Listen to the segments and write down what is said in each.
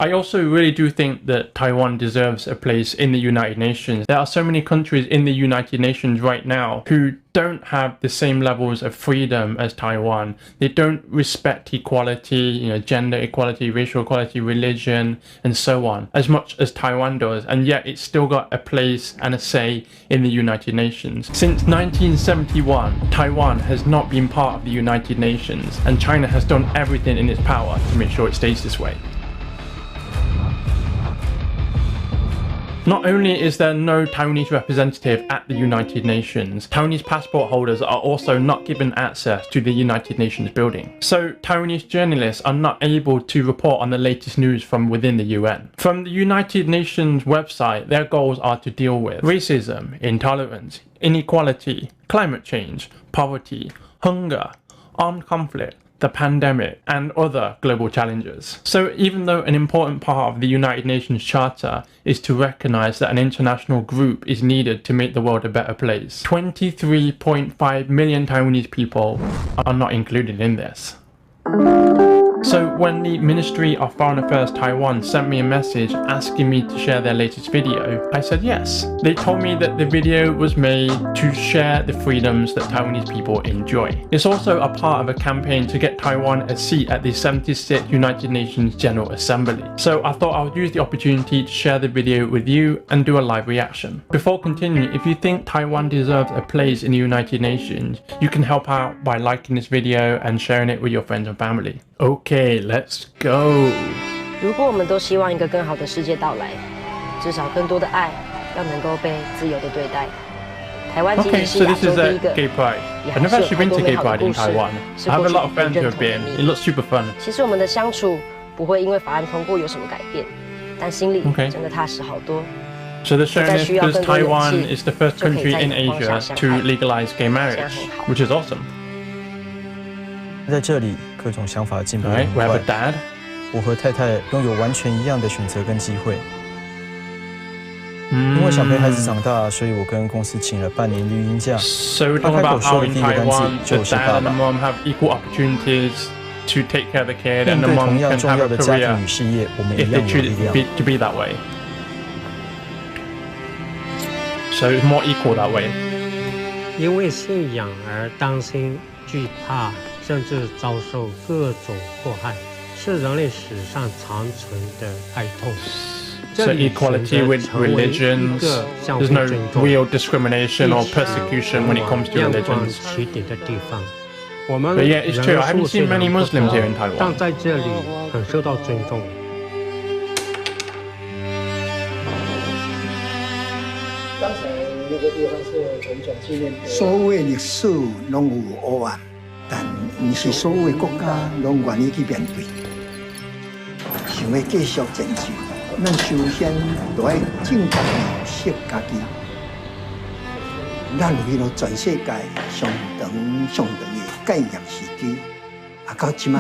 I also really do think that Taiwan deserves a place in the United Nations. There are so many countries in the United Nations right now who don't have the same levels of freedom as Taiwan. They don't respect equality, gender equality, racial equality, religion, and so on, as much as Taiwan does, and yet it's still got a place and a say in the United Nations. Since 1971, Taiwan has not been part of the United Nations, and China has done everything in its power to make sure it stays this way. Not only is there no Taiwanese representative at the United Nations, Taiwanese passport holders are also not given access to the United Nations building. So Taiwanese journalists are not able to report on the latest news from within the UN. From the United Nations website, their goals are to deal with racism, intolerance, inequality, climate change, poverty, hunger, armed conflict, the pandemic, and other global challenges. So even though an important part of the United Nations Charter is to recognise that an international group is needed to make the world a better place, 23.5 million Taiwanese people are not included in this. So when the Ministry of Foreign Affairs Taiwan sent me a message asking me to share their latest video, I said yes. They told me that the video was made to share the freedoms that Taiwanese people enjoy. It's also a part of a campaign to get Taiwan a seat at the 76th United Nations General Assembly. So I thought I would use the opportunity to share the video with you and do a live reaction. Before continuing, if you think Taiwan deserves a place in the United Nations, you can help out by liking this video and sharing it with your friends and family. Okay, let's go. 如果我们都希望一个更好的世界到来，至少更多的爱要能够被自由的对待。台湾仅仅是亚洲第一个，也还是有很多美好的故事，是过去很认同的秘密。其实我们的相处不会因为法案通过有什么改变，但心里真的踏实好多。So they're showing this because Taiwan is the first country in Asia to legalize gay marriage, which is awesome. 在这里，各种想法进步得很 we have a 快。 dad. 我和太太拥有完全一样的选择跟机会。因为想陪孩子长大，所以我跟公司请了半年育婴假。So we're talking about how in Taiwan the dad and the mom have equal opportunities to take care of the kid, and the mom can have a career if they choose to be that way. So it's more equal that way. 因为信仰而担心、惧怕。 甚至遭受各种迫害，是人类史上长存的哀痛。 So equality with religions, there's no real discrimination or persecution when it comes to religions. But yeah, it's true. I haven't seen many Muslims here in Taiwan. 但在这里很受到尊重。刚才那个地方是人种纪念碑。所谓历史拢有黑暗。 但不是所有的国家拢愿意去面对，想要继续前进，咱首先就要正确认识家己。咱有迄个全世界上长的概念时期，到即马，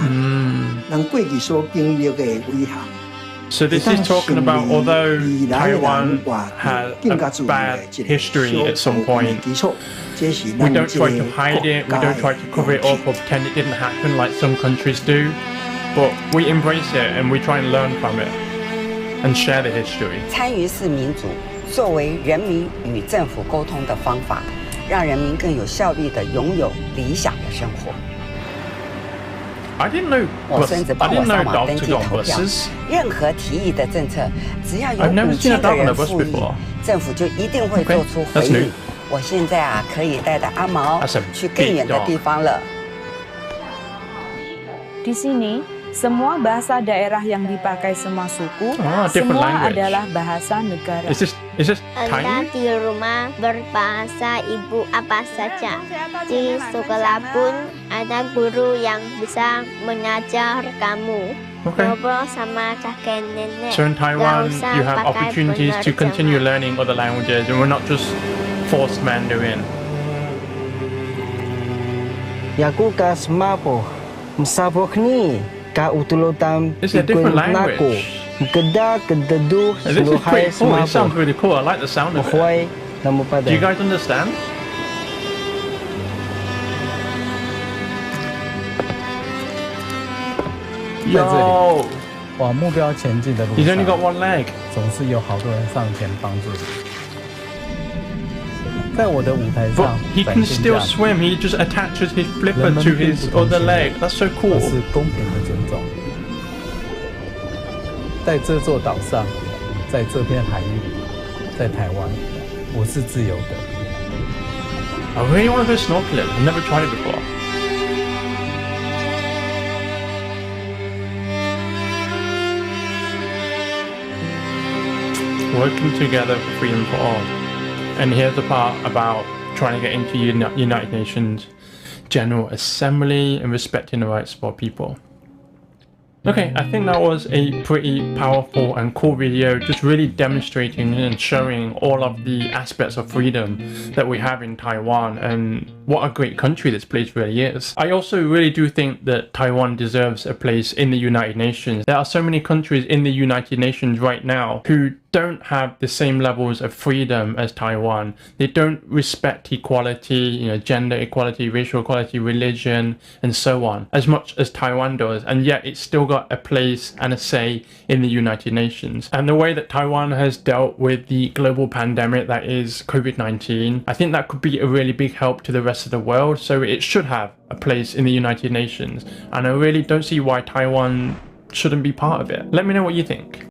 咱过去所经历的危害。 So this is talking about although Taiwan had a bad history at some point, we don't try to hide it, we don't try to cover it up or pretend it didn't happen like some countries do, but we embrace it and we try and learn from it and share the history. 参与式民主作为人民与政府沟通的方法，让人民更有效率地拥有理想的生活。 I didn't know dogs could go on buses. 任何提议的政策，只要有5000个人复议，政府就一定会做出回应。我现在可以带着阿毛去更远的地方了。Di sini, semua bahasa daerah yang dipakai semua suku, semua adalah bahasa negara. Is this Anda di rumah berbahasa ibu apa saja. Di sekolah pun ada guru yang bisa mengajar kamu. Ngobrol sama kakek nenek. So in Taiwan, you have opportunities to continue learning other languages, and we're not just forced Mandarin. Yaku ka semapo, mesapok ni ka utulotam ikut naku. Kedah kededu seluhai semapo. This sounds really cool. I like the sound of it. Do you guys understand? Yo, 往目标前进的路 He's 上 only got one leg. 总是有好多人上前帮助你。在我的舞台 But 上 he 展 can 现 still 价值， swim. He just attaches his 人 flipper 们 to 并 his 不同 other 性 leg. That's so 而 cool. 是公平的尊重。在这座岛上，在这片海域里，在台湾，我是自由的。 I really want to go snorkeling. I've never tried it before. Working together for freedom for all. And here's the part about trying to get into United Nations General Assembly and respecting the rights of all people. Okay, I think that was a pretty powerful and cool video, just really demonstrating and showing all of the aspects of freedom that we have in Taiwan and what a great country this place really is. I also really do think that Taiwan deserves a place in the United Nations. There are so many countries in the United Nations right now who don't have the same levels of freedom as Taiwan. They don't respect equality, gender equality, racial equality, religion, and so on, as much as Taiwan does, and yet it's still got a place and a say in the United Nations. And the way that Taiwan has dealt with the global pandemic that is COVID-19, I think that could be a really big help to the rest of the world, so it should have a place in the United Nations, and I really don't see why Taiwan shouldn't be part of it. Let me know what you think.